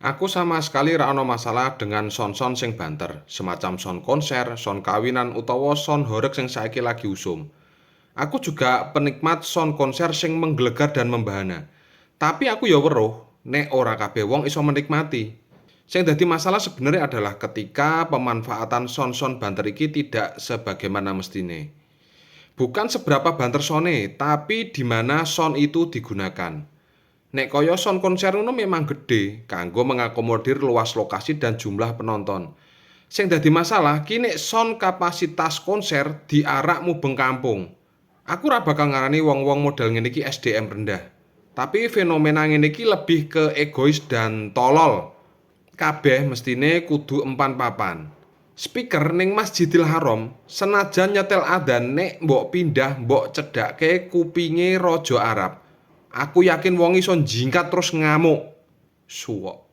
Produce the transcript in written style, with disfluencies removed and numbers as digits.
Aku sama sekali ra ono masalah dengan son-son sing banter, semacam son konser, son kawinan utawa son horeg sing saiki lagi usum. Aku juga penikmat son konser sing menggelegar dan membahana. Tapi aku ya weruh nek ora kabeh wong iso menikmati. Sing dadi masalah sebenarnya adalah ketika pemanfaatan son-son banter iki tidak sebagaimana mestine. Bukan seberapa banter sone, tapi di mana son itu digunakan. Nek kaya son konser ngono memang gede, kanggo mengakomodir luas lokasi dan jumlah penonton. Sing dadi masalah ki nek son kapasitas konser diarak mubeng kampung. Aku ora bakal ngarani wong-wong model ngene iki SDM rendah. Tapi fenomena ngene iki lebih ke egois dan tolol. Kabeh mestine kudu empan papan. Speaker ning Masjidil Haram senajan nyetel adzan nek mbok pindah mbok cedhakke kupinge raja Arab. Aku yakin wong iso jingkat terus ngamuk. Suwok.